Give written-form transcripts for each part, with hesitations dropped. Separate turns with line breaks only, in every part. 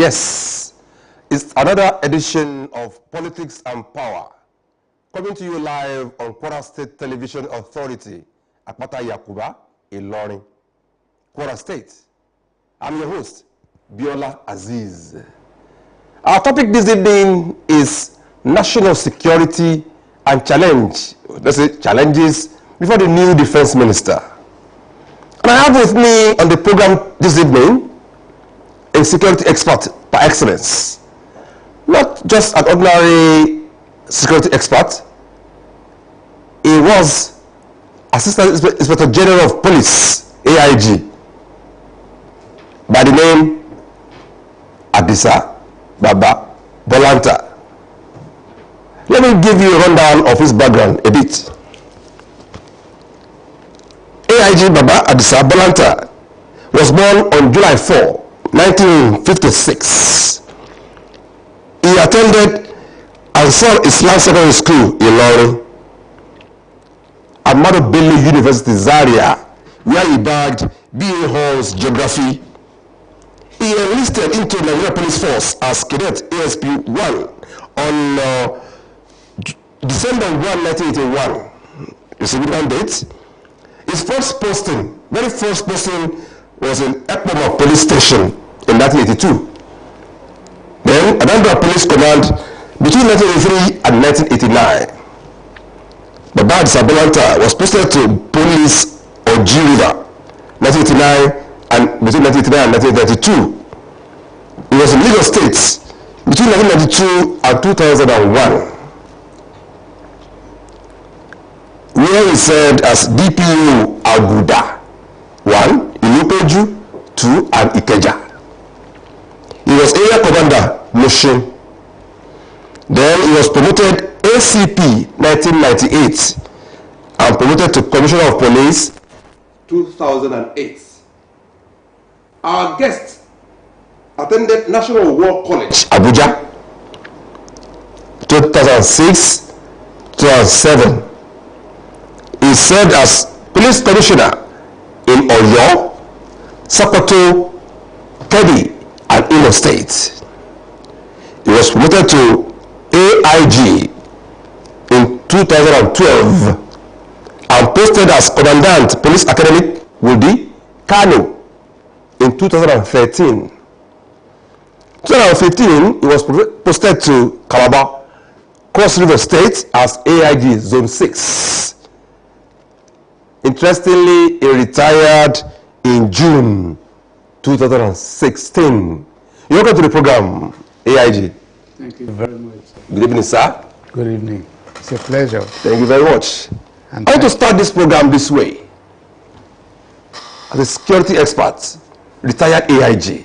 Yes, it's another edition of Politics and Power, coming to you live on Kwara State Television Authority, Akpata Yakuba, Ilorin, Kwara State. I'm your host, Biola Aziz. Our topic this evening is national security and challenge. Let's say challenges before the new defense minister. And I have with me on the program this evening a security expert par excellence. Not just an ordinary security expert. He was Assistant Inspector General of Police, AIG, by the name Adisa Baba Bolanta. Let me give you a rundown of his background a bit. AIG Baba Adisa Bolanta was born on July 4, 1956. He attended Ansar Islam Secondary School in Ilorin, Ahmadu Bello University Zaria, where he bagged BA Hall's Geography. He enlisted into the Nigeria Police Force as Cadet ASP 1 on December 1, 1981. A significant date. His very first posting was in Ekpoma Police Station in 1982. Then Anambra Police Command between 1983 and 1989. Baba Adisa Bolanta was posted to Police Oji River 1989 and between 1989 and 1992. He was in Lagos State between 1992 and 2001. Where he served as DPO Aguda 1, Ilupeju 2, and Ikeja. He was area commander Mushin. Then he was promoted ACP 1998 and promoted to Commissioner of Police 2008. Our guest attended National War College Abuja 2006 2007. He served as police commissioner in Oyo, Sokoto, Kebbi, and Imo State. He was promoted to AIG in 2012 and posted as Commandant Police Academy Wudi, Kano in 2013. 2015, he was posted to Calabar, Cross River State as AIG Zone 6. Interestingly, he retired in June 2016. Welcome to the program, AIG.
Thank you very much.
Good evening, sir.
Good evening. It's a pleasure.
Thank you very much.
And
I want to start this program this way. As a security expert, retired AIG,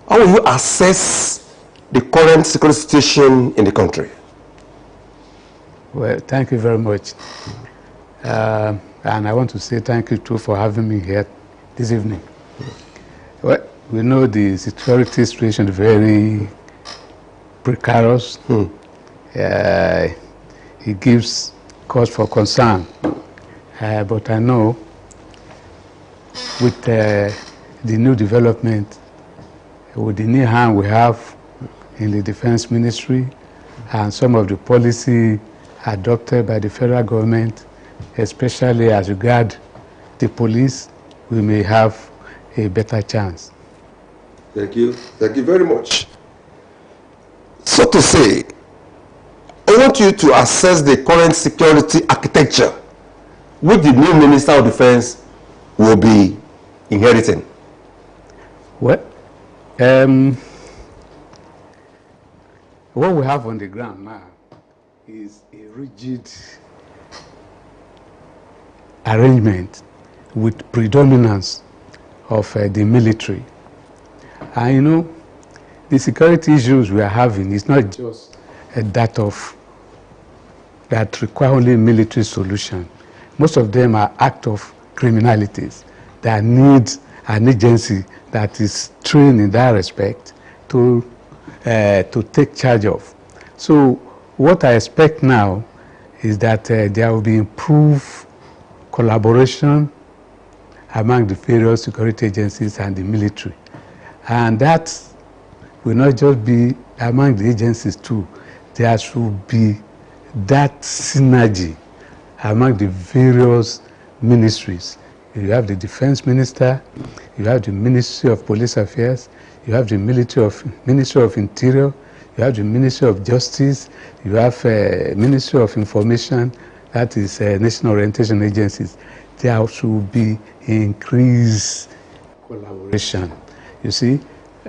how will you assess the current security situation in the country?
Well, thank you very much. And I want to say thank you too for having me here this evening. Well, we know the security situation is very precarious. It gives cause for concern. But I know with the new development, with the new hand we have in the Defense Ministry and some of the policy adopted by the federal government, especially as regards the police, we may have a better chance.
Thank you. Thank you very much. So to say, I want you to assess the current security architecture which the new Minister of Defense will be inheriting.
Well, what we have on the ground now is a rigid arrangement with predominance of the military. And you know, the security issues we are having is not just that require only military solution. Most of them are acts of criminalities that need an agency that is trained in that respect to take charge of. So what I expect now is that there will be improved collaboration among the various security agencies and the military. And that will not just be among the agencies too. There should be that synergy among the various ministries. You have the defense minister, you have the Ministry of Police Affairs, you have the Ministry of Interior, you have the Ministry of Justice, you have Ministry of Information, that is National Orientation Agencies. There should be increased collaboration. You see,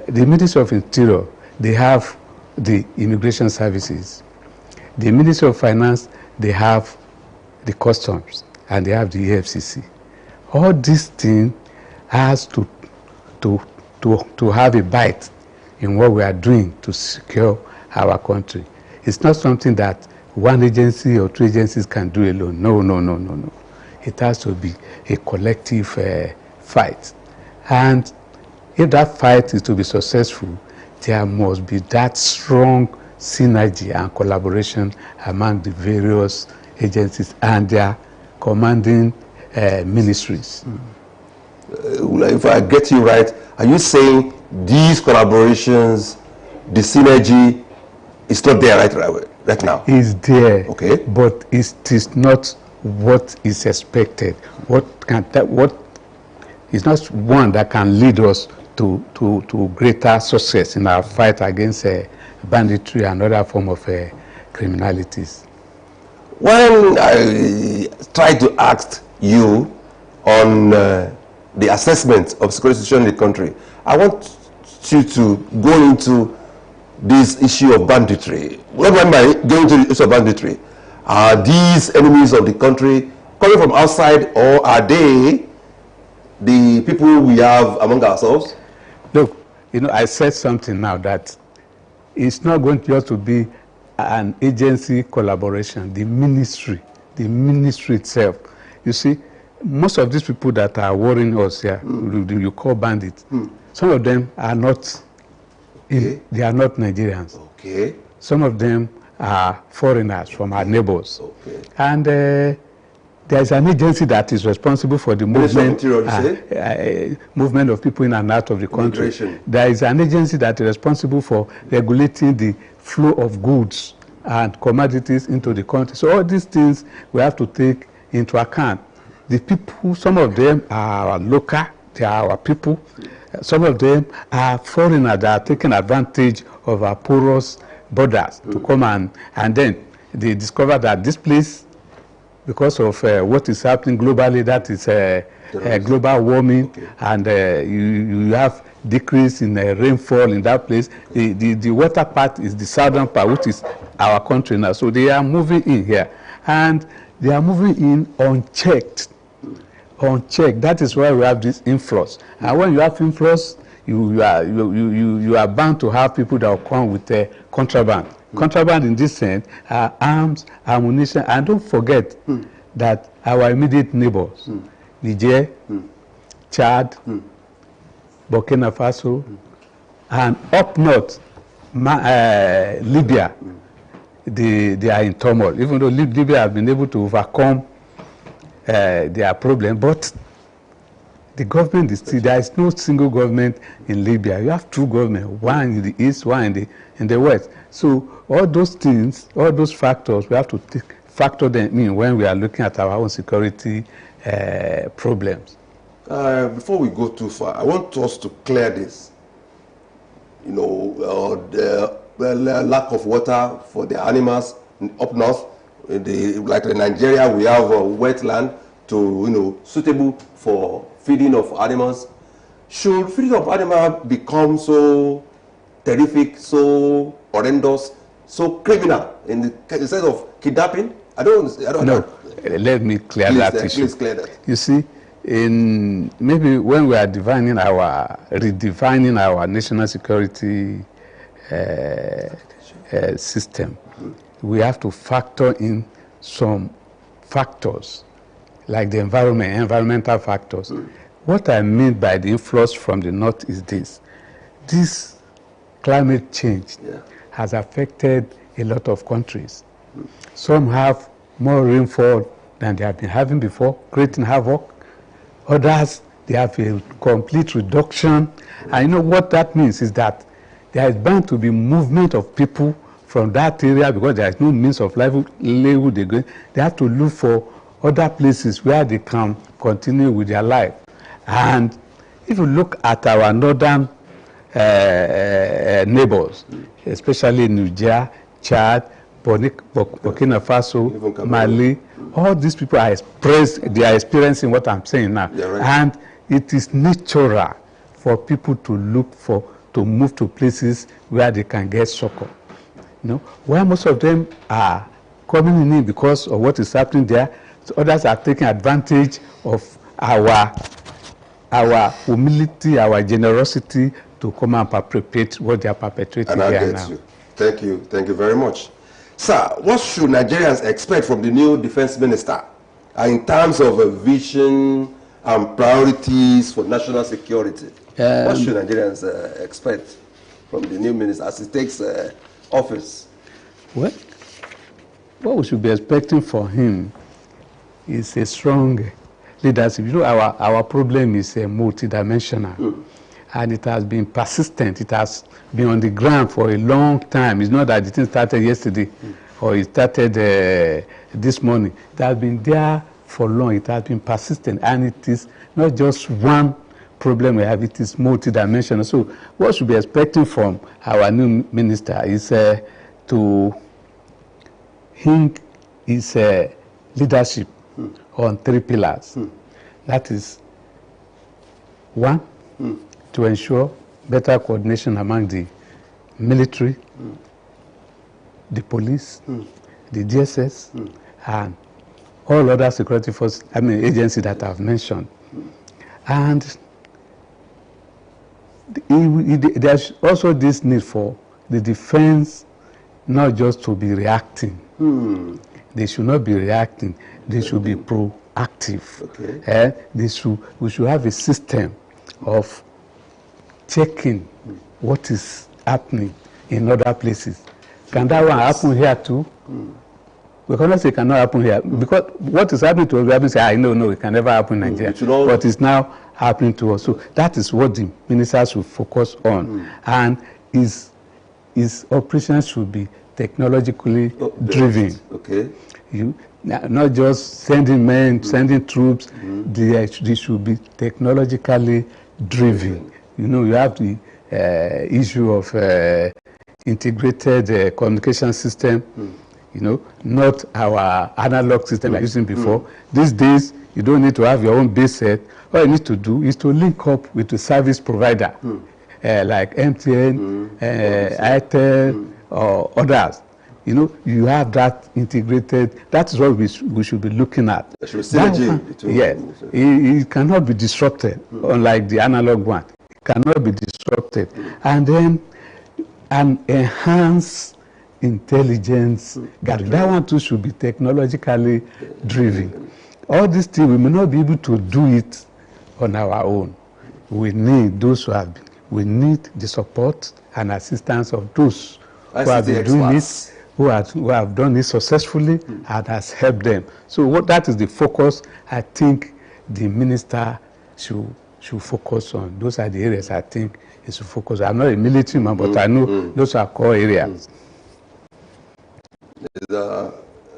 the Ministry of Interior, they have the Immigration Services. The Ministry of Finance, they have the Customs, and they have the EFCC. All these things has to have a bite in what we are doing to secure our country. It's not something that one agency or two agencies can do alone. No, no, no, no, no. It has to be a collective fight. And if that fight is to be successful, there must be that strong synergy and collaboration among the various agencies and their commanding ministries.
If I get you right, are you saying these collaborations, the synergy, is not there right now?
It's there,
okay,
but it is not what is expected. What is not one that can lead us to greater success in our fight against banditry and other form of criminalities.
When I tried to ask you on the assessment of security situation in the country, I want you to go into this issue of banditry. What am I going to the issue of banditry? Are these enemies of the country coming from outside, or are they the people we have among ourselves?
Look, you know, I said something now that it's not going just to be an agency collaboration, the ministry itself. You see, most of these people that are worrying us here, you call bandits, some of them are not, they are not Nigerians.
Okay.
Some of them are foreigners from our neighbors.
Okay.
And there's an agency that is responsible for the movement, movement of people in and out of the country.
Immigration.
There is an agency that is responsible for regulating the flow of goods and commodities into the country. So all these things we have to take into account. The people, some of them are local, they are our people. Some of them are foreigners that are taking advantage of our porous borders to come and then they discover that this place, because of what is happening globally, that is global warming, and you have decrease in rainfall in that place. The water part is the southern part, which is our country now. So they are moving in here, and they are moving in unchecked. Unchecked. That is why we have this influx. And when you have influx, you are bound to have people that will come with contraband. Contraband in this sense are arms, ammunition, and don't forget that our immediate neighbors, Niger, Chad, Burkina Faso, and up north, Libya, they are in turmoil. Even though Libya has been able to overcome their problem, but the government is still, there is no single government in Libya. You have two governments, one in the east, one in the west. So all those things, all those factors, we have to factor them in when we are looking at our own security problems.
Before we go too far, I want us to clear this. You know, the lack of water for the animals up north. Like in Nigeria, we have a wetland suitable for feeding of animals. Should feeding of animals become so terrific, so horrendous, so criminal in the sense of kidnapping? I don't know.
Let me clear that issue.
Please clear that.
You see, maybe when we are redefining our national security system, we have to factor in some factors like the environmental factors. What I mean by the influx from the north is this climate change has affected a lot of countries. Some have more rainfall than they have been having before, creating havoc. Others, they have a complete reduction. And you know what that means is that there is bound to be movement of people from that area because there is no means of livelihood again. They have to look for other places where they can continue with their life. And if you look at our northern neighbors, especially Niger, Chad, Burkina Faso, Mali, all these people are experiencing what I'm saying now. Right. And it is natural for people to move to places where they can get succor. You know, where most of them are coming in because of what is happening there, so others are taking advantage of our humility, our generosity to come and perpetrate what they are perpetrating here now.
Thank you very much. Sir, what should Nigerians expect from the new defense minister in terms of a vision and priorities for national security? What should Nigerians expect from the new minister as he takes office?
Well, what we should be expecting for him is a strong leadership. You know, our problem is multidimensional, and it has been persistent. It has been on the ground for a long time. It's not that the thing started yesterday or it started this morning. It has been there for long. It has been persistent, and it is not just one problem we have. It is multidimensional. So what should we be expecting from our new minister is to hint his leadership on 3 pillars. That is, 1, to ensure better coordination among the military, the police, the DSS, and all other security forces, agencies that I've mentioned. And there's also this need for the defense not just to be reacting. They should not be reacting. They should be proactive. Okay. We should have a system of checking what is happening in other places. Can that one happen here too? We cannot say it cannot happen here because what is happening to us, we say, no, it can never happen in Nigeria. But it's now happening to us. So that is what the ministers should focus on. And his operations should be technologically driven. Okay. Not just sending men, sending troops. They should be technologically driven. You know, you have the issue of integrated communication system. You know, not our analog system like using before. These days, you don't need to have your own base set. All you need to do is to link up with the service provider, like MTN, Airtel, or others. You know, you have that integrated. That is what we should be looking at. Yes, it cannot be disrupted, unlike the analog one. It cannot be disrupted. And then an enhanced intelligence gathering. That one too should be technologically driven. All these things, we may not be able to do it on our own. We need those who have been. We need the support and assistance of those who have been doing it, who have done it successfully and has helped them. So that is the focus I think the minister should focus on. Those are the areas I think he should focus on. I'm not a military man, but I know those are core areas.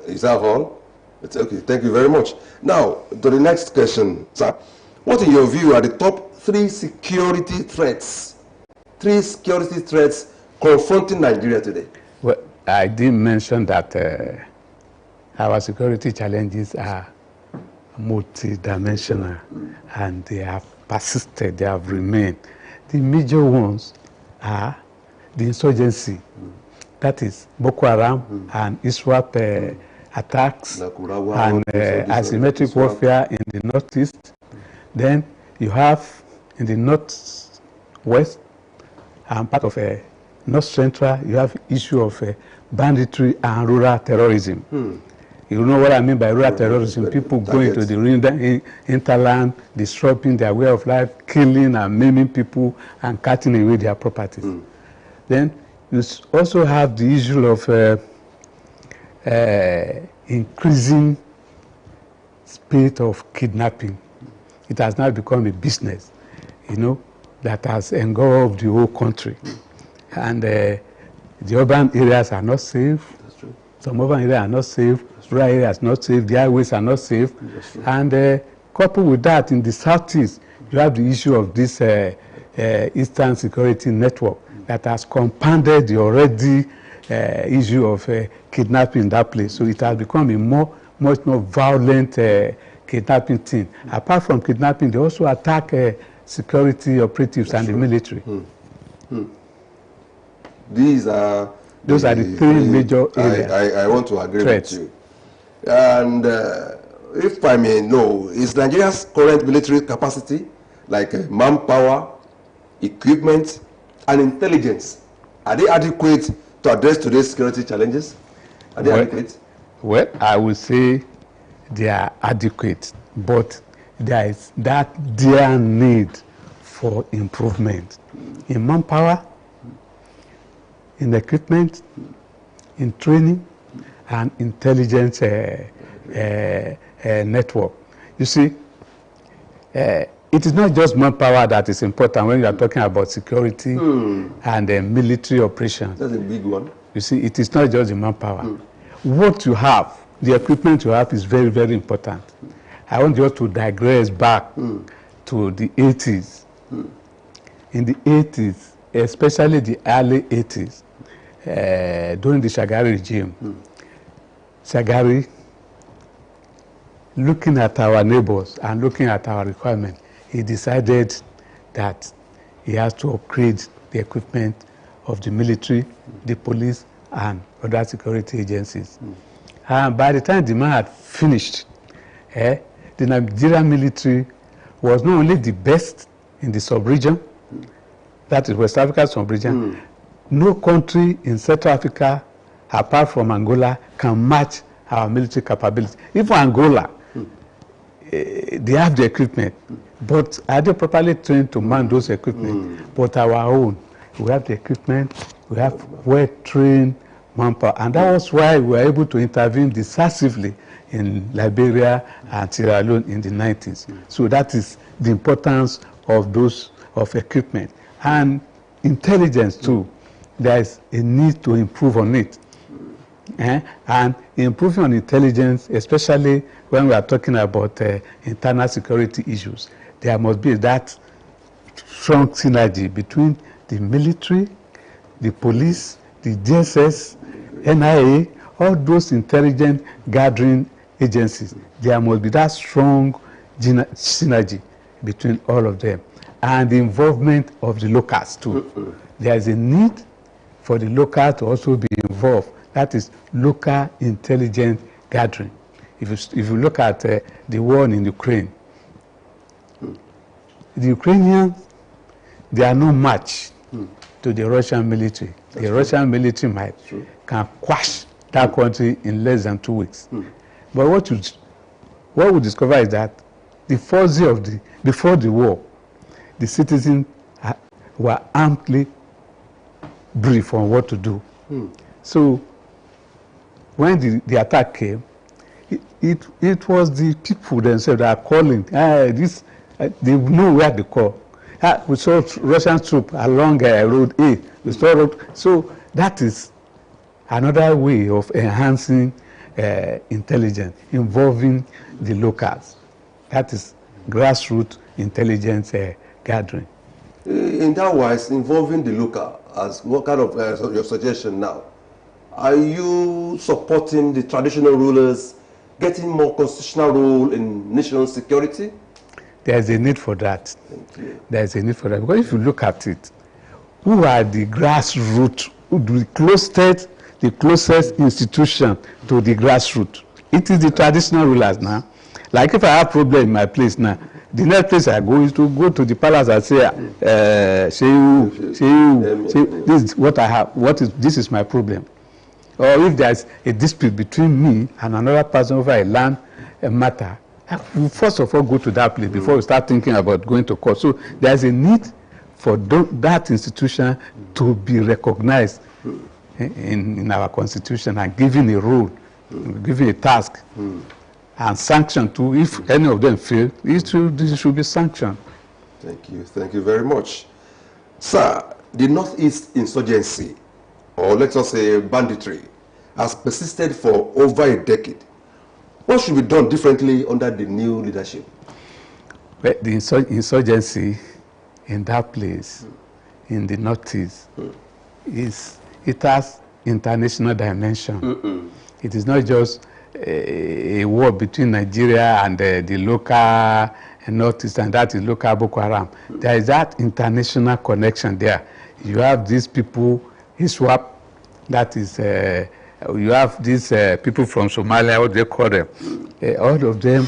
Is that all? It's okay. Thank you very much. Now, to the next question, sir. What, in your view, are the top 3 security threats? 3 security threats confronting Nigeria today?
Well, I did mention that our security challenges are multidimensional and they have persisted, they have remained. The major ones are the insurgency. That is Boko Haram and ISWAP attacks and asymmetric warfare in the northeast. Then you have in the northwest and part of north central, you have issue of banditry and rural terrorism. You know what I mean by rural terrorism? People going to the hinterland, disrupting their way of life, killing and maiming people and cutting away their properties. Then you also have the issue of increasing spate of kidnapping. It has now become a business, you know, that has engulfed the whole country. And the urban areas are not safe.
That's true.
Some urban areas are not safe. Rural areas are not safe. The highways are not safe.
That's true.
And coupled with that, in the southeast, you have the issue of this Eastern Security Network that has compounded the already issue of kidnapping in that place. So it has become a much more violent kidnapping thing. Apart from kidnapping, they also attack security operatives and the military. Those are the three major areas.
I want to agree
threats.
with you. And if I may know, is Nigeria's current military capacity, like manpower, equipment, and intelligence, are they adequate to address today's security challenges? Are they adequate?
Well, I would say they are adequate, but there is that dear need for improvement in manpower, in equipment, in training, and intelligence network. You see, it is not just manpower that is important when you are talking about security and military operations.
That's a big one.
You see, it is not just the manpower. What you have, the equipment you have is very, very important. I want you to digress back to the 80s. In the 80s, especially the early 80s, during the Shagari regime, Shagari, looking at our neighbors and looking at our requirements, he decided that he has to upgrade the equipment of the military, the police, and other security agencies. And by the time the man had finished, the Nigerian military was not only the best in the sub-region, that is West Africa sub-region, no country in Central Africa, apart from Angola, can match our military capability. Even Angola, they have the equipment, but are they properly trained to man those equipment? But our own, we have the equipment, we have well-trained manpower, and that was why we were able to intervene decisively in Liberia and Sierra Leone in the 90s. So that is the importance of those equipment. And intelligence too, there is a need to improve on it. And improving on intelligence, especially when we are talking about internal security issues, there must be that strong synergy between the military, the police, the DSS, NIA, all those intelligence gathering agencies. There must be that strong synergy between all of them. And the involvement of the locals too. There is a need for the local to also be involved. That is local intelligence gathering. If you look at the war in Ukraine, the Ukrainians, they are no match to the Russian military. The Russian military might can quash that country in less than 2 weeks. But what we discover is that the first year before the war, the citizens were amply briefed on what to do. So when the attack came, it was the people themselves that are calling. They know where to call. We saw Russian troops along Road A. We saw so that is another way of enhancing intelligence, involving the locals. That is grassroots intelligence gathering.
In that wise, involving the local, as what kind of your suggestion now? Are you supporting the traditional rulers getting more constitutional role in national security?
There is a need for that.
Thank you.
There is a need for that. Because if you look at it, who are the grassroots, the closest institution to the grassroots? It is the traditional rulers now. Like if I have problem in my place now, the next place I go is to go to the palace and say, this is what I have. This is my problem. Or if there's a dispute between me and another person over a land matter, we first of all go to that place before we start thinking about going to court. So there's a need for that institution to be recognized in our constitution and given a role, given a task, and sanctioned too. If any of them fail, this should be sanctioned.
Thank you very much. Sir, the Northeast insurgency, or let us say banditry, has persisted for over a decade. What should be done differently under the new leadership?
Well, the insurgency in that place, in the Northeast, it has international dimension. It is not just a war between Nigeria and the local Northeast, and that is local Boko Haram. There is that international connection there. You have these people, ISWAP, that is, you have these people from Somalia, what they call them. All of them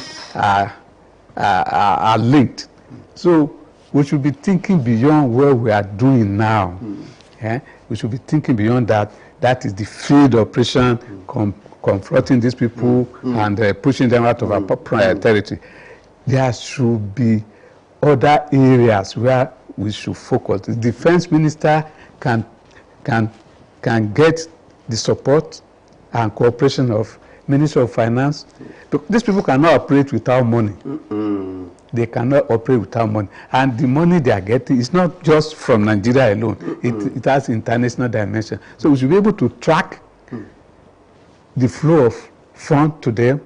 are linked. So we should be thinking beyond what we are doing now. We should be thinking beyond that. That is the field operation, confronting these people and pushing them out of our territory. There should be other areas where we should focus. The defense minister can get the support and cooperation of Minister of Finance. But these people cannot operate without money. They cannot operate without money. And the money they are getting is not just from Nigeria alone. It has international dimension. So we should be able to track the flow of funds to them,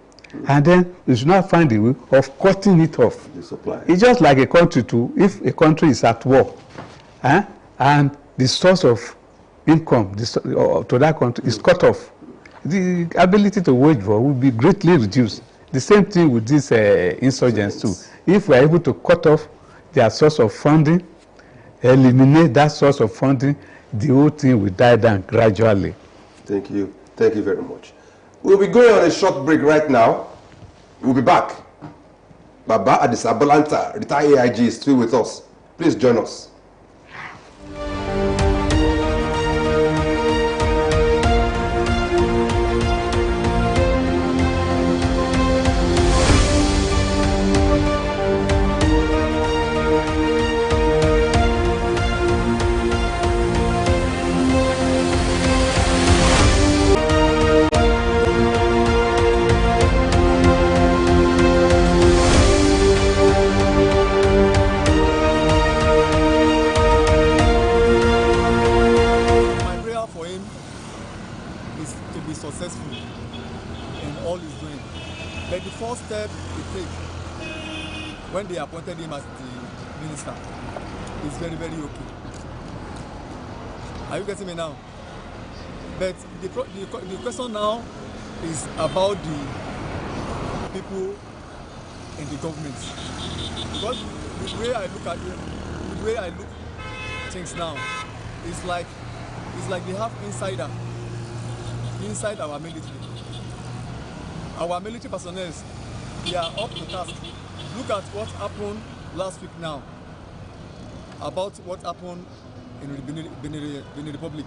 and then we should not find a way of cutting it off.
The supply.
It's just like a country too. If a country is at war, and the source of income to that country is cut off, the ability to wage war will be greatly reduced. The same thing with these insurgents too. If we are able to cut off their source of funding, eliminate that source of funding, the whole thing will die down gradually.
Thank you. Thank you very much. We'll be going on a short break right now. We'll be back. Baba Adisabalanta, retired AIG, is still with us. Please join us.
When they appointed him as the minister, is very, very okay. Are you getting me now? But the question now is about the people in the government. Because the way I look at it, the way I look things now, is like they have insider inside our military. Our military personnel, they are up to task. Look at what happened last week now, about what happened in the Benin Republic.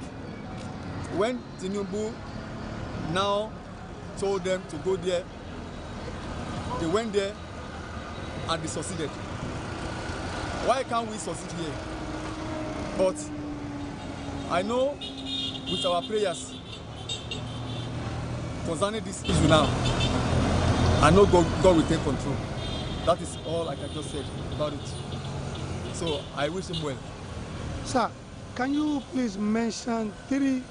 When Tinubu now told them to go there, they went there and they succeeded. Why can't we succeed here? But I know with our prayers concerning this issue now, I know God will take control. That is all I can just say about it. So I wish him well.
Sir, can you please mention 3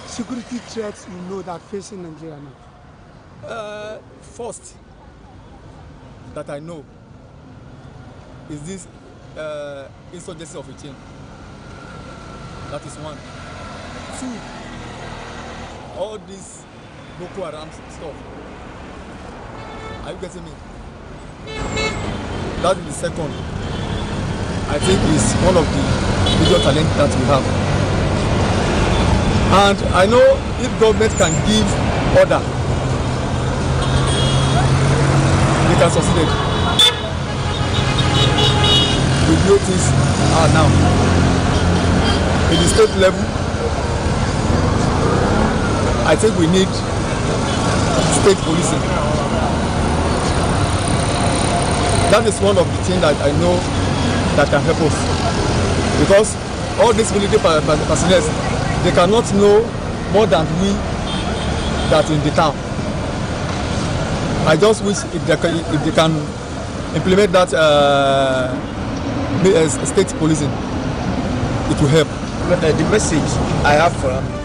security threats you know that facing Nigeria now?
First, that I know is this insurgency of a chain. That is 1. 2, all this Boko Haram stuff. Are you getting me? That is the second. I think is one of the major challenges that we have. And I know if government can give order, they can succeed. We know things are now. In the state level, I think we need state policing. That is one of the things that I know that can help us. Because all these military personnel, they cannot know more than we that in the town. I just wish if they can implement that state policing. it will help.
But the message I have for him.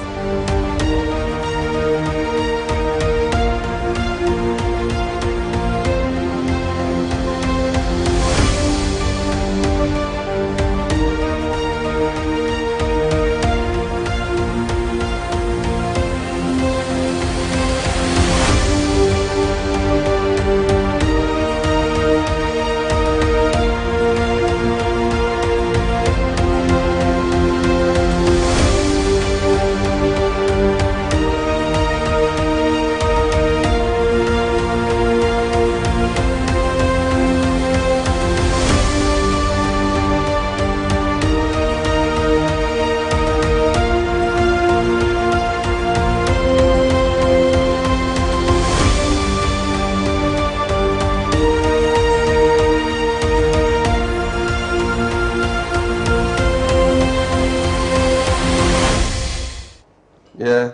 Yeah,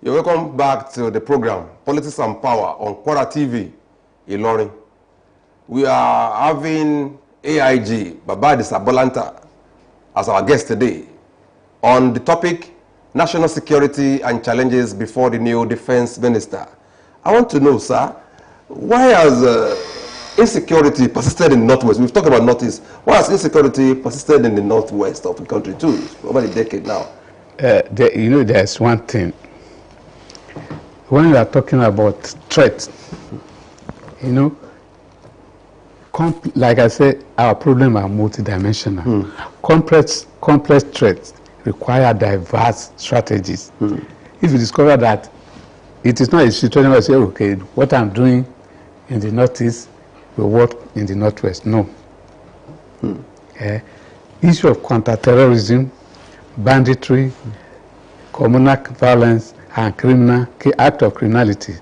you're welcome back to the program, Politics and Power on Quora TV, Ilorin. We are having AIG, Babadi Sabolanta, as our guest today on the topic, National Security and Challenges before the new Defense Minister. I want to know, sir, why has insecurity persisted in the Northwest? We've talked about Northeast. Why has insecurity persisted in the Northwest of the country too, over a decade now?
You know, there's one thing. When you are talking about threats, you know, like I said, our problems are multidimensional. Complex threats require diverse strategies. If you discover that it is not a situation where you say, okay, what I'm doing in the Northeast will work in the Northwest. No. Issue of counterterrorism, banditry, communal violence, and criminal act of criminality,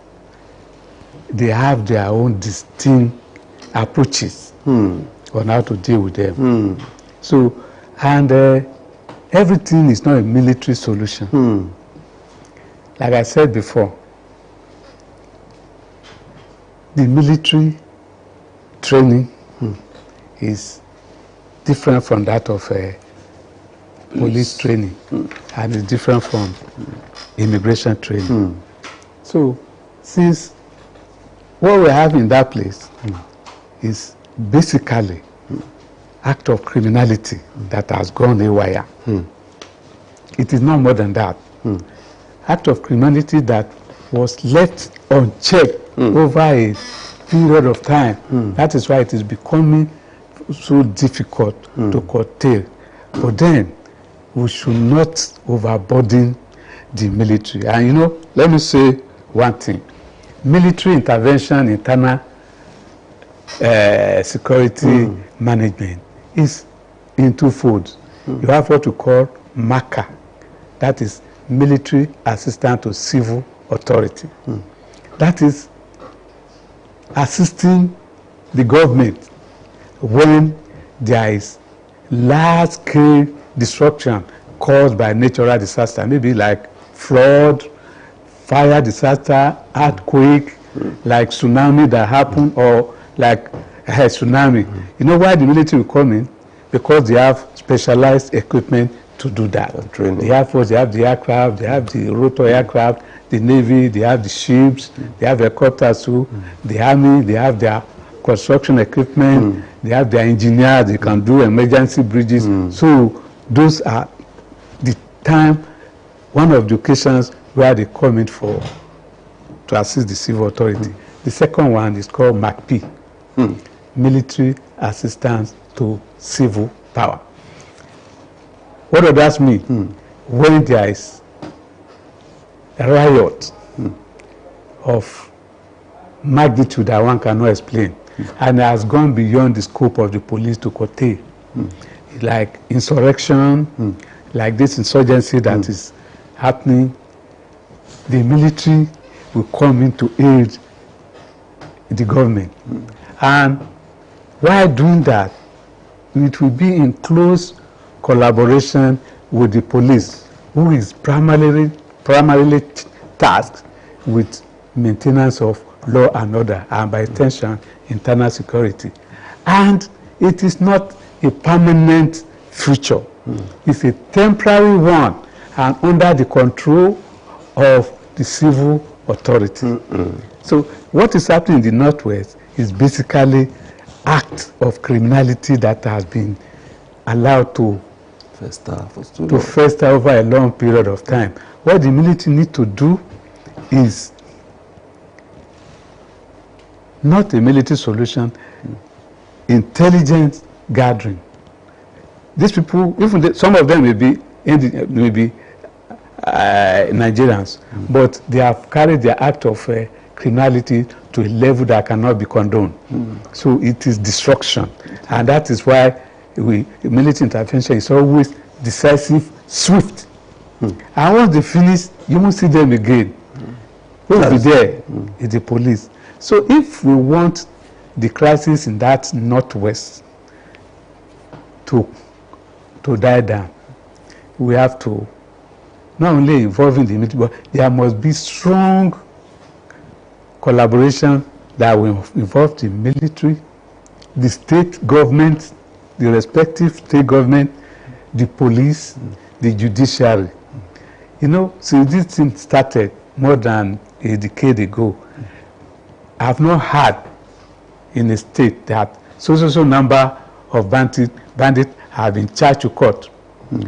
they have their own distinct approaches on how to deal with them. So, and everything is not a military solution. Like I said before, the military training is different from that of police training, and it's different from immigration training. So, since what we have in that place is basically act of criminality that has gone haywire. It is not more than that. Act of criminality that was left unchecked over a period of time. That is why it is becoming so difficult to curtail. But then, we should not overburden the military. And you know, let me say one thing. Military intervention, internal security management is in two folds. You have what we call MACA, that is military assistant to civil authority. That is assisting the government when there is large-scale destruction caused by natural disaster, maybe like flood, fire disaster, earthquake, like tsunami that happened, or like a tsunami. You know why the military will come in? Because they have specialized equipment to do that. They have the aircraft, they have the rotor aircraft, the Navy, they have the ships, they have helicopters too, the Army, they have their construction equipment, they have their engineers, they can do emergency bridges. So those are the time, one of the occasions where they come in to assist the civil authority. The second one is called MACP, Military Assistance to Civil Power. What does that mean? When there is a riot of magnitude that one cannot explain, and has gone beyond the scope of the police to curtail, like insurrection, like this insurgency that is happening, the military will come in to aid the government. And while doing that, it will be in close collaboration with the police, who is primarily tasked with maintenance of law and order, and by extension, internal security. And it is not a permanent feature It's a temporary one and under the control of the civil authority. So what is happening in the Northwest is basically act of criminality that has been allowed to fester over a long period of time. What the military need to do is not a military solution, intelligence gathering. These people, even some of them may be Nigerians, but they have carried their act of criminality to a level that cannot be condoned. So it is destruction, and that is why military intervention is always decisive, swift. And once they finish, you won't see them again. Who will be there? Is the police. So if we want the crisis in that Northwest to die down, we have to not only involving the military, but there must be strong collaboration that will involve the military, the state government, the respective state government, the police, the judiciary. You know, since this thing started more than a decade ago, I have not heard in a state that so number of bandits have been charged to court,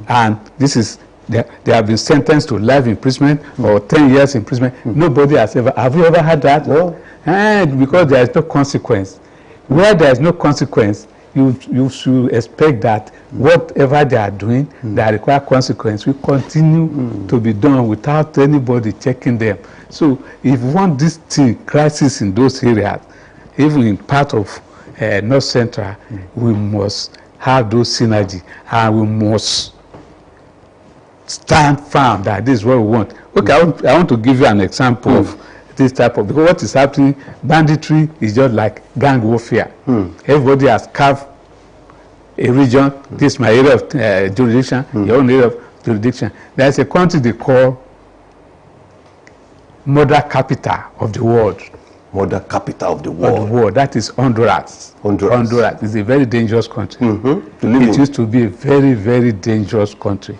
and this is they have been sentenced to life imprisonment or 10 years imprisonment. Nobody has ever. Have you ever had that? No. And because there is no consequence. Where there is no consequence, you should expect that whatever they are doing that require consequence will continue to be done without anybody checking them. So if we want this crisis in those areas, even in part of North Central, we must have those synergy, and we must stand firm that this is what we want. Okay, I want to give you an example of this type of, because what is happening, banditry is just like gang warfare. Everybody has carved a region. This is my area of jurisdiction, your own area of jurisdiction. There's a country they call murder capital of the world.
Murder capital of the world.
That is Honduras. Honduras is a very dangerous country. It used to be a very, very dangerous country.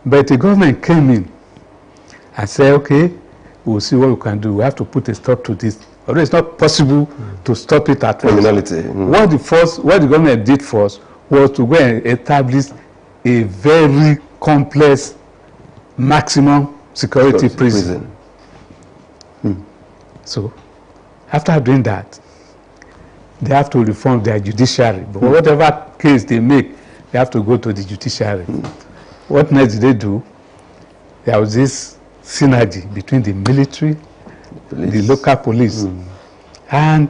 But the government came in and said, okay, we'll see what we can do. We have to put a stop to this. Although it's not possible to stop it at once.
Criminality.
What the government did first was to go and establish a very complex maximum security prison. So after doing that, they have to reform their judiciary. But whatever case they make, they have to go to the judiciary. What next did they do? There was this synergy between the military, the local police, and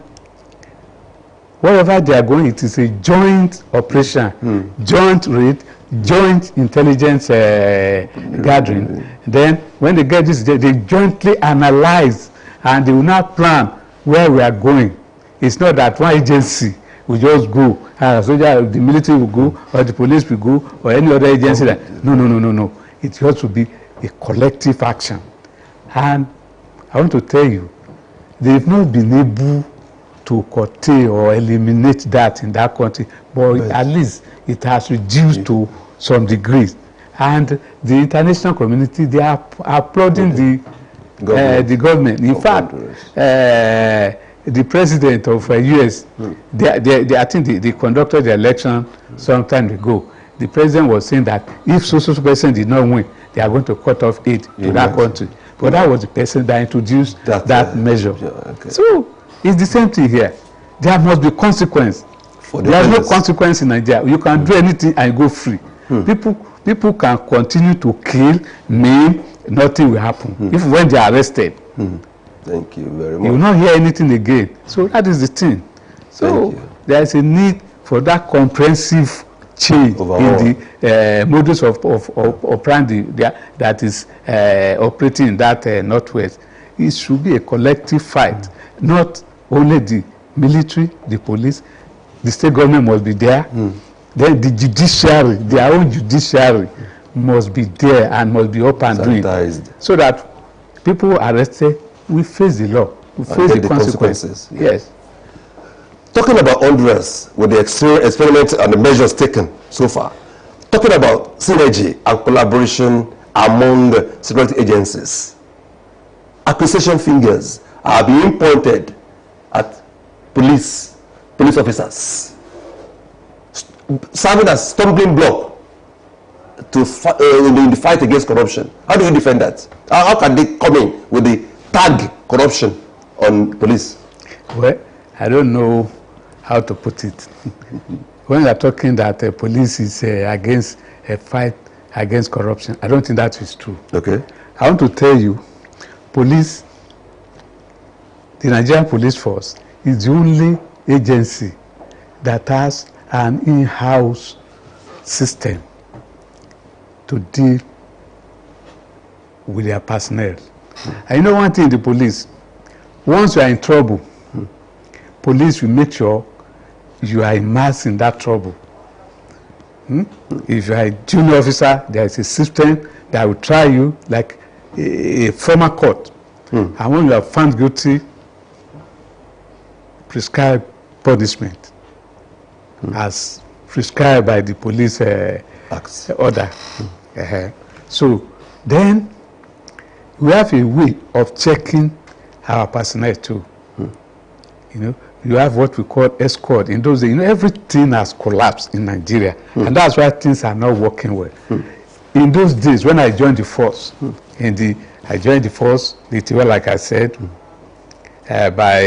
wherever they are going, it is a joint operation, joint raid, joint intelligence gathering. Then when they get this, they jointly analyze, and they will now plan where we are going. It's not that one agency will just go, the military will go, or the police will go, or any other agency. No. It has to be a collective action. And I want to tell you, they've not been able to curtail or eliminate that in that country, but at least it has reduced to some degree. And the international community, they are applauding the government. In fact, the president of US, I think they conducted the election some time ago. The president was saying that if so person did not win, they are going to cut off aid to that country. But that was the person that introduced that measure. So it's the same thing here. There must be consequence. There is no consequence in Nigeria. You can do anything and go free. People can continue to kill, maim, nothing will happen. If when they are arrested,
thank you very much.
You will not hear anything again. So that is the thing. So there is a need for that comprehensive change in the modus of operandi that is operating in that Northwest. It should be a collective fight. Not only the military, the police, the state government must be there. Then the judiciary, their own judiciary, must be there and must be up and doing, so that people arrested will face the law, will face the consequences. Yes.
Talking about Honduras, with the experiment and the measures taken so far, talking about synergy and collaboration among security agencies, accusation fingers are being pointed at police officers, serving as stumbling block to in the fight against corruption. How do you defend that? How can they come in with the tag corruption on police?
Well, I don't know how to put it. When you are talking that police is against a fight against corruption, I don't think that is true.
Okay.
I want to tell you, police, the Nigerian Police Force is the only agency that has an in-house system to deal with their personnel. And you know one thing in the police, once you are in trouble, police will make sure you are immersed in that trouble. If you are a junior officer, there is a system that will try you like a formal court. And when you are found guilty, prescribe punishment as prescribed by the police order. So then we have a way of checking our personnel too. You know, you have what we call escort. In those days, you know, everything has collapsed in Nigeria, and that's why things are not working well. In those days, when I joined the force, I joined the force, like I said, by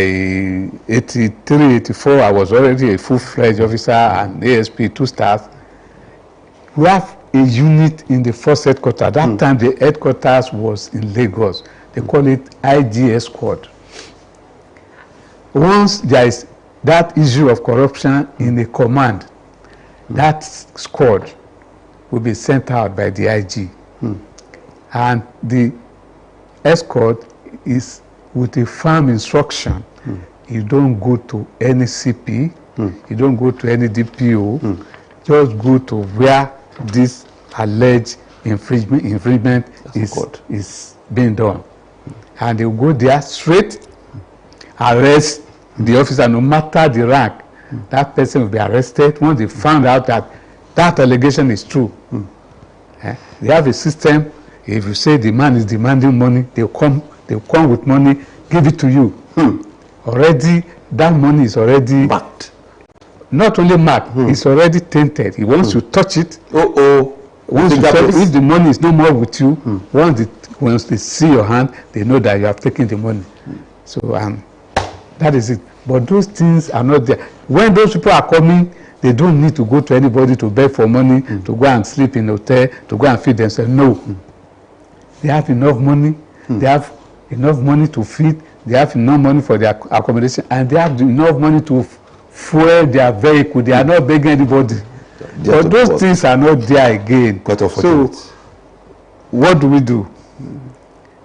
83, 84, I was already a full-fledged officer and ASP 2 stars. We have a unit in the force headquarters. That time, the headquarters was in Lagos. They call it IG Squad. Once there is that issue of corruption in the command, that squad will be sent out by the IG. And the escort is with a firm instruction. You don't go to any CP, you don't go to any DPO, just go to where this alleged infringement is being done. And they will go there straight, arrest the officer, no matter the rank. That person will be arrested once they found out that that allegation is true. They have a system. If you say the man is demanding money, they'll come with money, give it to you. Already, that money is already
marked.
Not only marked, it's already tainted. Once you touch it, once you touch it, if the money is no more with you, once they see your hand, they know that you have taken the money. So that is it. But those things are not there. When those people are coming, they don't need to go to anybody to beg for money, to go and sleep in a hotel, to go and feed themselves. No. They have enough money. They have enough money to feed. They have enough money for their accommodation. And they have enough money to fuel their vehicle. They are not begging anybody. But those things are not there again. So what do we do?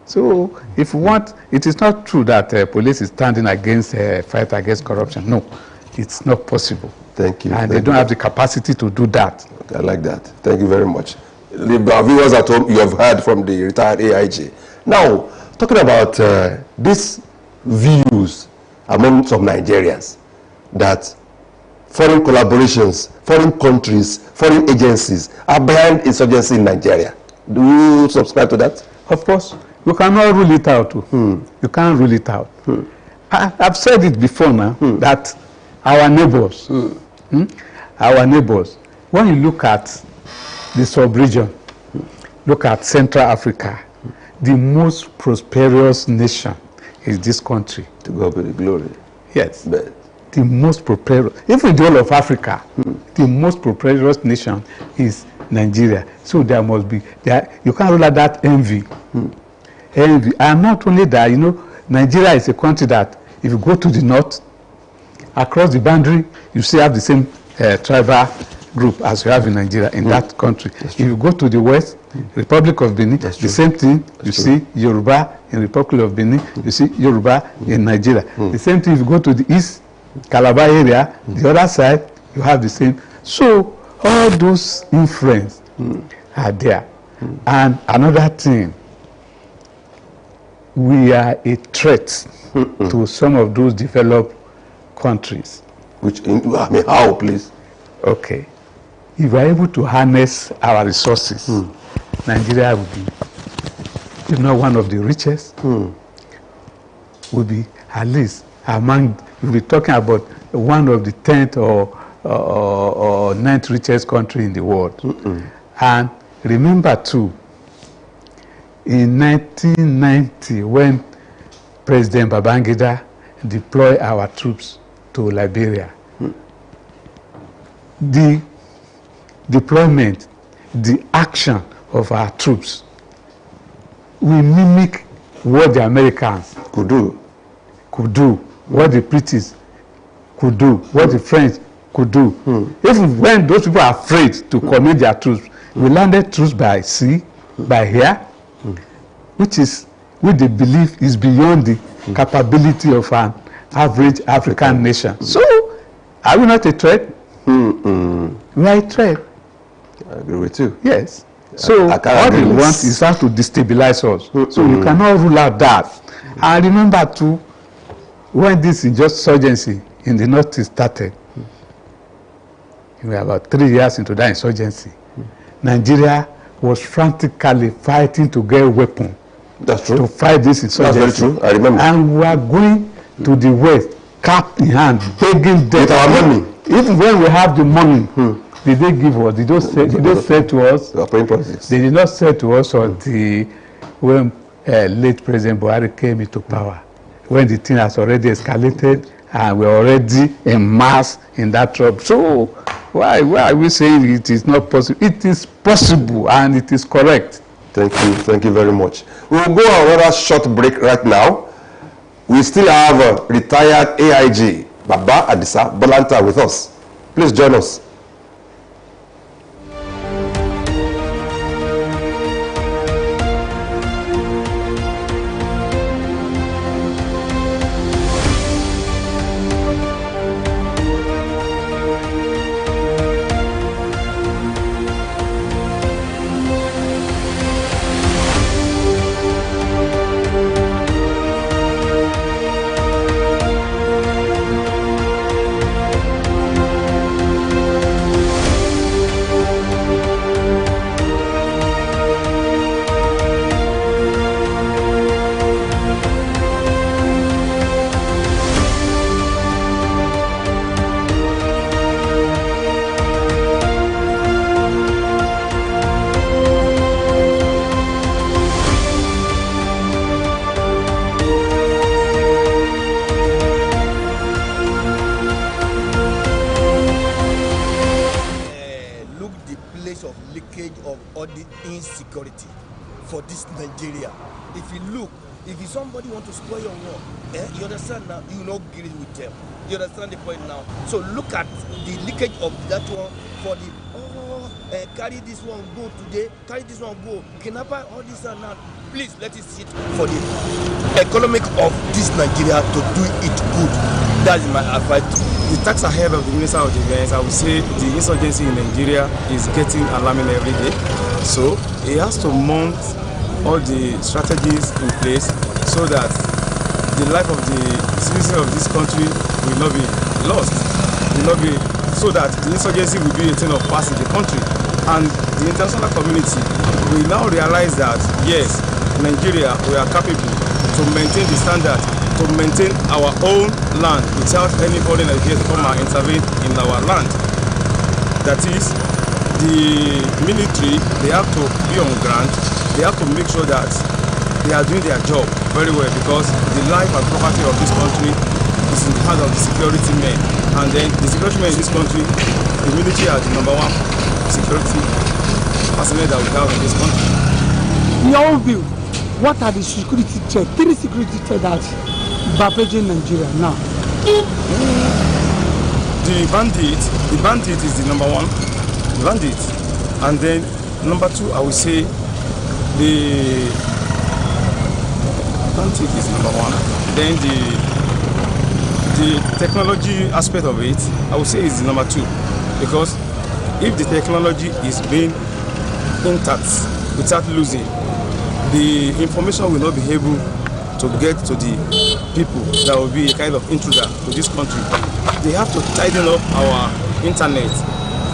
So if we want, it is not true that police is standing against fight against corruption. No, it's not possible.
Thank you.
And they don't have the capacity to do that.
Okay, I like that. Thank you very much. The viewers at home, you have heard from the retired AIG. Now, talking about these views among some Nigerians that foreign collaborations, foreign countries, foreign agencies are behind insurgency in Nigeria. Do you subscribe to that?
Of course. You cannot rule it out. You can't rule it out. I've said it before now, that our neighbors, when you look at the sub-region, look at Central Africa, the most prosperous nation is this country.
To God be the glory.
Yes. But the most prosperous, even the whole of Africa, the most prosperous nation is Nigeria. So there must be, you can't rule out that envy. Envy. And not only that, you know, Nigeria is a country that if you go to the north, across the boundary, you still have the same tribal group as you have in Nigeria, in that country. If you go to the west, Republic of Benin, the same thing, you see Yoruba in Republic of Benin, you see Yoruba in Nigeria. The same thing if you go to the east, Calabar area, the other side, you have the same. So all those influence are there. And another thing, we are a threat to some of those developed countries.
Which, I mean, how, please?
Okay. if we are able to harness our resources, Nigeria will be, if not one of the richest, will be at least among, we'll be talking about one of the 10th or 9th richest country in the world. And remember too, in 1990, when President Babangida deployed our troops to Liberia, the deployment, the action of our troops will mimic what the Americans could do, what the British could do, what the French could do. Even when those people are afraid to commit their troops, we landed troops by sea, by air, which they believe is beyond the capability of an average African nation. So, are we not a threat? We are a threat.
I agree with you.
Yes. So all they want is how to destabilize us. So you cannot rule out that. And remember too, when this insurgency in the Northeast started, we were about 3 years into that insurgency, Nigeria was frantically fighting to get weapons.
That's true.
To fight this insurgency.
That's very true. I remember.
And we are going to the West, cap in hand, begging them.
With our money.
Even when we have the money, did they give us? Did they say to us? They did not say to us until when late President Buhari came into power, when the thing has already escalated and we're already en masse in that trouble. So why are we saying it is not possible? It is possible and it is correct.
Thank you very much. We will go on another short break right now. We still have retired AIG Baba Adisa Bolanta with us. Please join us.
For this Nigeria, if you look, if somebody want to spoil your war, you understand now, you know, get it with them. You understand the point now? So look at the leakage of that one for the carry this one go today, carry this one go, kidnapper, all this and that. Please let it sit for the economic of this Nigeria to do it good. That is my advice.
The tax ahead of the Minister of Defense, I would say the insurgency in Nigeria is getting alarming every day. So he has to mount all the strategies in place so that the life of the citizens of this country will not be lost, so that the insurgency will be a thing of past in the country. And the international community will now realize that yes, Nigeria, we are capable to maintain the standard, to maintain our own land without any foreign agent to come and intervene in our land. That is, the military, they have to be on ground. They have to make sure that they are doing their job very well, because the life and property of this country is in the hands of the security men. And then the security men in this country, the military are the number one security personnel that we have in this country.
In your own view, what are the security threats, 3 security threats that befall Nigeria now?
The bandit is the number one, the bandit. And then number 2, I would say the bandit is number 1. Then the technology aspect of it, I would say, is number 2. Because if the technology is being intact without losing, the information will not be able to get to the people that will be a kind of intruder to this country. They have to tighten up our internet.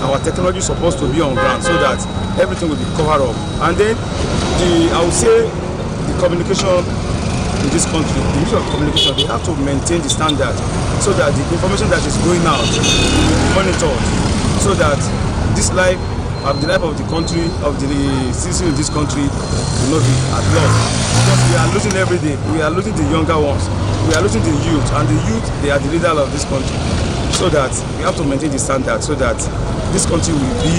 our technology is supposed to be on ground so that everything will be covered up. And then I would say the communication in this country, the use of communication, they have to maintain the standard so that the information that is going out will be monitored, so that this life, the life of the country, of the citizens in this country will not be at loss. Because we are losing every day. We are losing the younger ones. We are losing the youth, and the youth, they are the leader of this country. So that we have to maintain the standard so that this country will be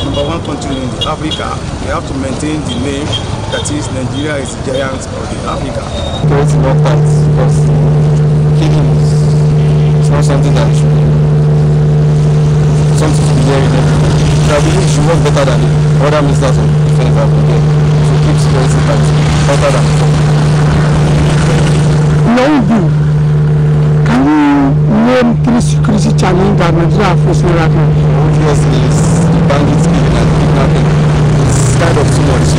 #1 country in Africa. We have to maintain the name that is Nigeria is the giant of the Africa.
It's not that, because killing is not something that should be something to be there in everything. So I believe it should work better than the other ministers of defense that we get. So keep security tight, better than before.
Can you name 3 security challenges that Nigeria is facing right now?
Obviously, it's the bandits killing and kidnapping. It's kind of too much.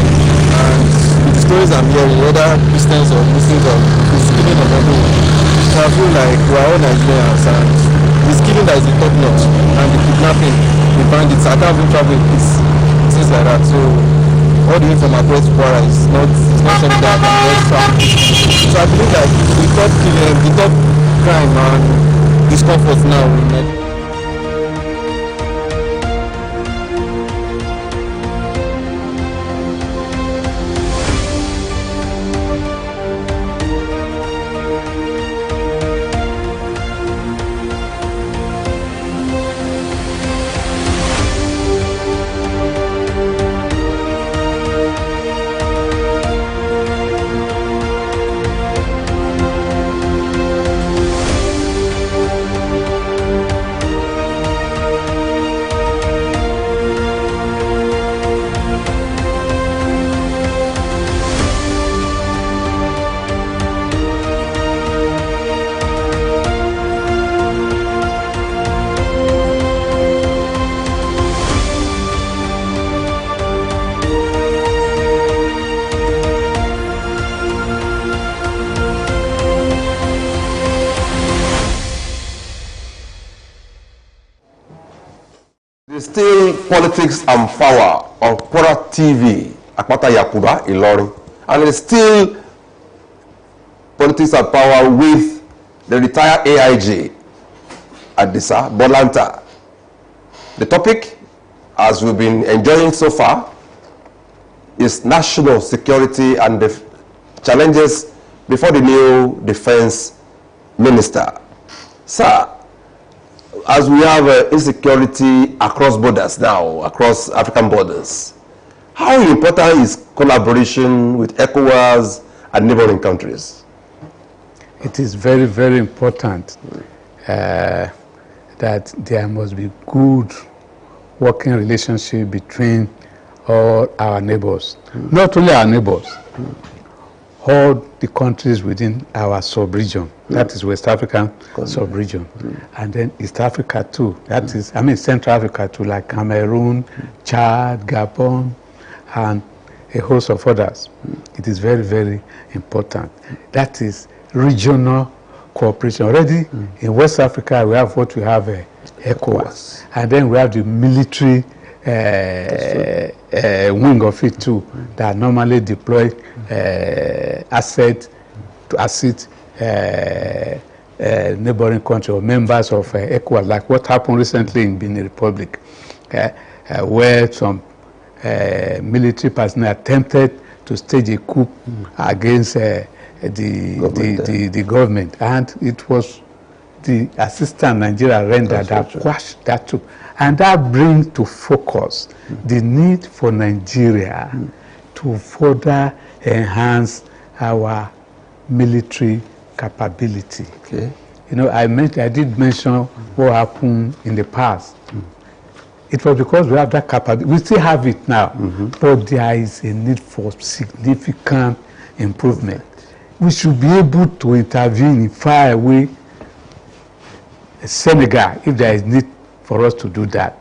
And with the stories I'm hearing, whether Christians or Muslims or the killing of everyone, so I feel like we are all Nigerians, and the killing that is the top notch, and the kidnapping, the bandits, I can't even travel in peace, things like that. So all the way from Accra to Kwara is not something that I can just travel. So I believe that the top crime and discomfort now will not.
Still politics and power on Quora TV, Akpata Yakuba, Ilorin. And it's still politics and power with the retired AIG, Adisa Bolanta. The topic, as we've been enjoying so far, is national security and the challenges before the new defense minister. Sir, as we have insecurity across borders now, across African borders, how important is collaboration with ECOWAS and neighboring countries?
It is very, very important that there must be good working relationship between all our neighbors. Not only our neighbors, all the countries within our sub-region. That is West African sub-region. And then East Africa too. That is, Central Africa too, like Cameroon, Chad, Gabon, and a host of others. It is very, very important. That is regional cooperation. Already in West Africa, we have what we have ECOWAS. And then we have the military wing of it too, that normally deploy assets to assist neighboring countries or members of ECOWAS, like what happened recently in Benin Republic, where some military personnel attempted to stage a coup against the government, and it was the assistant Nigeria rendered that quashed that too. And that brings to focus the need for Nigeria to further enhance our military capability.
Okay.
You know, I did mention what happened in the past. It was because we have that capability. We still have it now, but there is a need for significant improvement. We should be able to intervene in far away Senegal if there is need for us to do that.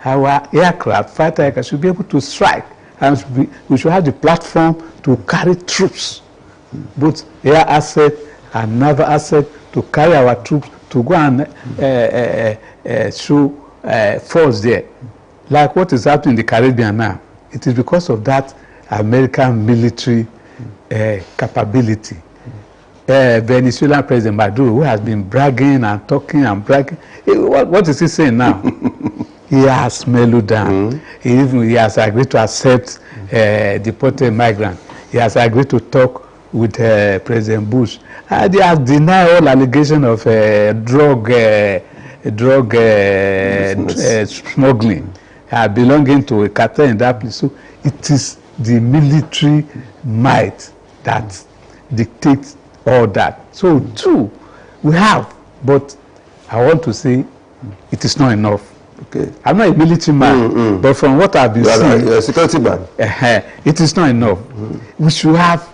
Our aircraft, fighter aircraft, should be able to strike, and we should have the platform to carry troops, both air asset and naval asset, to carry our troops to go and show force there. Like what is happening in the Caribbean now, it is because of that American military capability. Venezuelan President Maduro, who has been bragging and talking and bragging, what is he saying now? He has mellowed down. He has agreed to accept deported migrants. He has agreed to talk with President Bush. And he has denied all allegations of drug smuggling belonging to a cartel in that place. So it is the military might that dictates all that. So true, we have, but I want to say it is not enough.
Okay.
I'm not a military man, but from what I've been seeing,
a security man.
It is not enough. We should have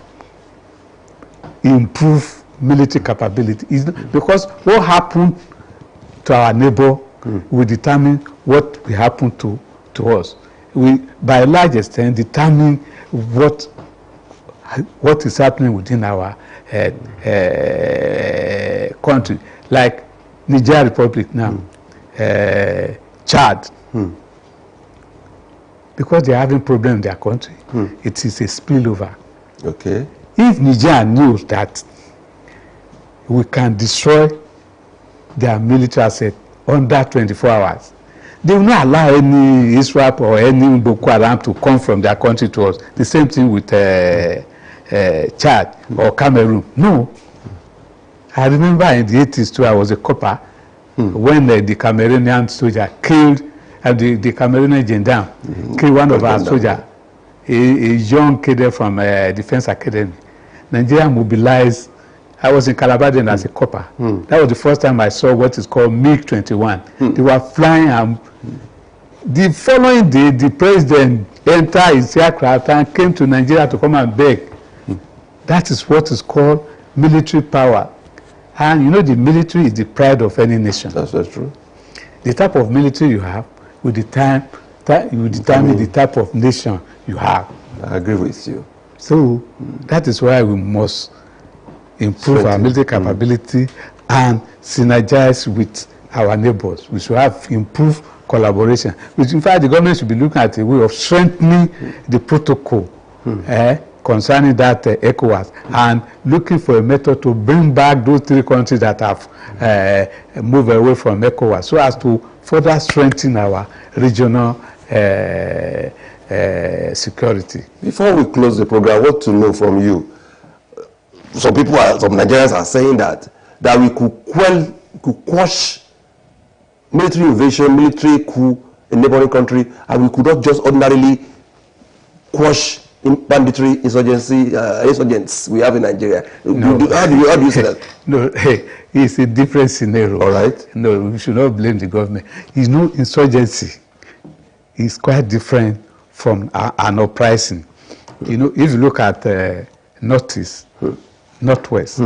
improved military capability. Because what happened to our neighbor will determine what will happen to us. We, by a large extent, determine what is happening within our country. Like Niger Republic now, Chad, because they are having problems in their country, it is a spillover.
Okay.
If Niger knows that we can destroy their military asset under 24 hours, they will not allow any ISWAP or any Boko Haram to come from their country to us. The same thing with Chad or Cameroon. No. I remember in the 80s too, I was a copper when the Cameroonian soldier killed, the Cameroonian gendarme killed one of our soldiers, a young kid from Defense Academy. Nigeria mobilized. I was in Calabar then as a copper. That was the first time I saw what is called MiG-21. They were flying, and the following day, the president entered his aircraft and came to Nigeria to come and beg. That is what is called military power. And you know, the military is the pride of any nation.
That's very true.
The type of military you have will determine the type of nation you have.
I agree with you.
So that is why we must improve our military capability and synergize with our neighbors. We should have improved collaboration. Which, in fact, the government should be looking at a way of strengthening the protocol concerning that ECOWAS, and looking for a method to bring back those three countries that have moved away from ECOWAS, so as to further strengthen our regional security.
Before we close the program, I want to know from you. Some Nigerians are saying that we could quash military invasion, military coup in neighboring country, and we could not just ordinarily quash banditry insurgents we have in Nigeria.
No.
How do you say that?
No, hey, it's a different scenario.
All right.
No, we should not blame the government. You know, insurgency is quite different from an uprising. You know, if you look at Northeast, Northwest,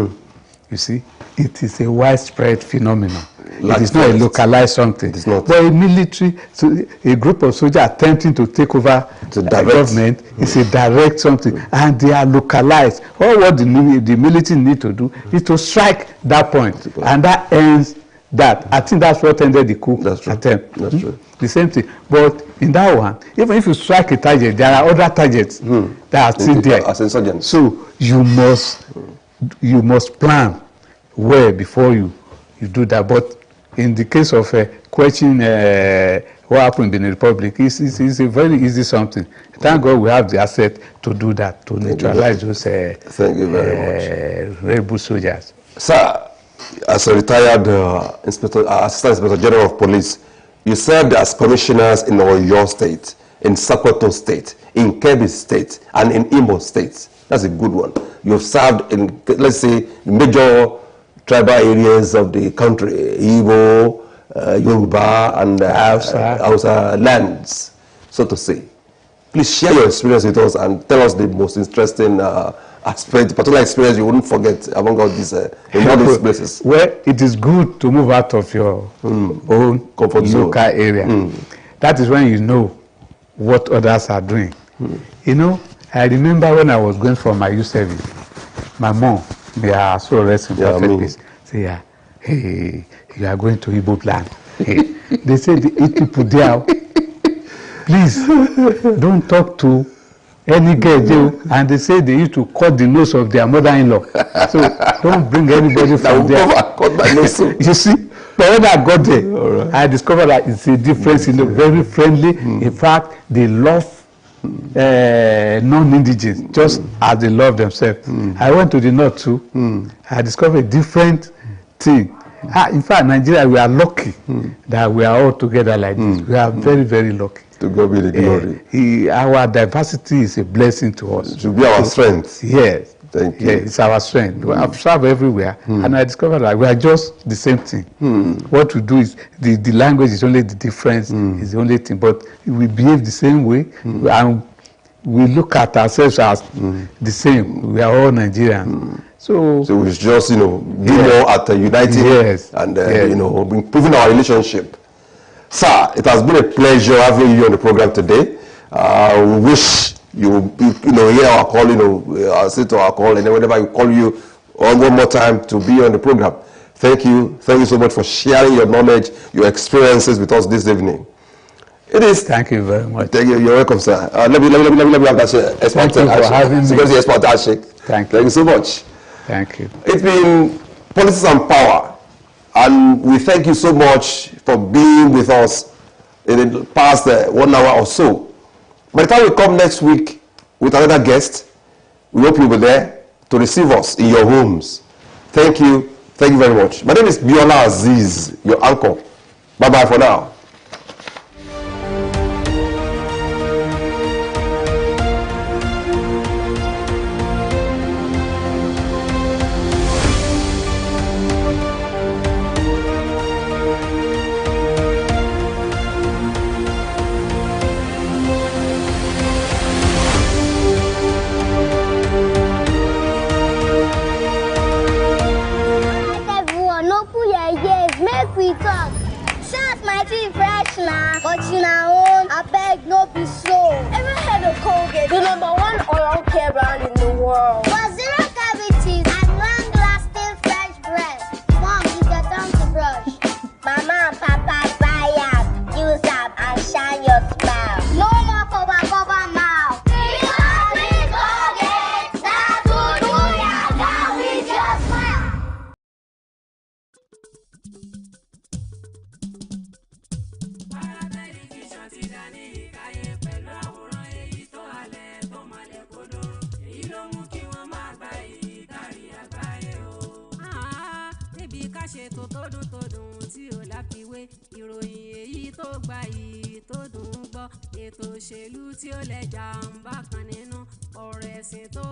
you see, it is a widespread phenomenon. It is not a localized something. It is not. But a military, so a group of soldiers attempting to take over the government is a direct something, and they are localized. All what the military need to do is to strike that point, and that ends that. I think that's what ended the coup attempt.
That's true.
The same thing. But in that one, even if you strike a target, there are other targets that are still there.
As insurgents.
So you must plan well before you do that. But in the case of questioning what happened in the Republic, it's a very easy something. Thank God we have the asset to do that, to neutralize those
Thank you very much.
rebel soldiers.
Sir, as a retired Assistant Inspector General of Police, you served as commissioners in Oyo State, in Sokoto State, in Kebbi State, and in Imo State. That's a good one. You've served in, let's say, major tribal areas of the country, Igbo, Yoruba, and Hausa lands, so to say. Please share your experience with us and tell us the most interesting aspect, particular experience you wouldn't forget among all these in all these places.
Well, it is good to move out of your own
comfort zone,
local area. That is when you know what others are doing. You know, I remember when I was going for my youth service, my mom, they are so rest in perfect peace. Say, hey, you are going to Igbo land. They say they eat people there. Please don't talk to any girl, and they say they used to cut the nose of their mother-in-law. So don't bring anybody from there.
Cut my nose.
You see, but when I got there, I discovered that it's a difference. Very friendly. In fact, they love non-indigenous just as they love themselves. I went to the north too. I discovered a different thing. In fact, Nigeria, we are lucky that we are all together like this. We are very, very lucky.
To God be the glory.
Our diversity is a blessing to us.
It should be our strength.
Yes.
Thank you.
Yeah, it's our strength. We have traveled everywhere, and I discovered that we are just the same thing. What we do is the language is only the difference, is the only thing, but we behave the same way, and we look at ourselves as the same. We are all Nigerians. So
we just, be more at uniting and, improving our relationship. Sir, it has been a pleasure having you on the program today. We wish you hear our call, say to our call, and then whenever you call you one more time to be on the program. Thank you. Thank you so much for sharing your knowledge, your experiences with us this evening. It is.
Thank you very much.
Thank you. You're welcome, sir. Let me have that expert.
Thank you for having me.
Expert handshake.
Thank you.
Thank you so much.
Thank you.
It's been Politics and Power, and we thank you so much for being with us in the past 1 hour or so. By the time we come next week with another guest, we hope you'll be there to receive us in your homes. Thank you. Thank you very much. My name is Biola Aziz, your uncle. Bye-bye for now.
But you know, I beg no be so. Ever had a Colgate, the #1 oral care brand in the world? For zero cavities and long-lasting fresh breath. Mom, it's your time to brush. Mama and Papa buy up, use up, and shine your smile. No more cover mouth. Because with Colgate, that's what do ya got with your smile.
ṣètò tó dùn tí ò láfiwé ìròyìn èyí tó gbayì tó dùn ún gbọ́ ètò òṣèlú tí ó lẹ́jà ń bá kan nínú ọ̀rọ̀ ẹ̀sìn tó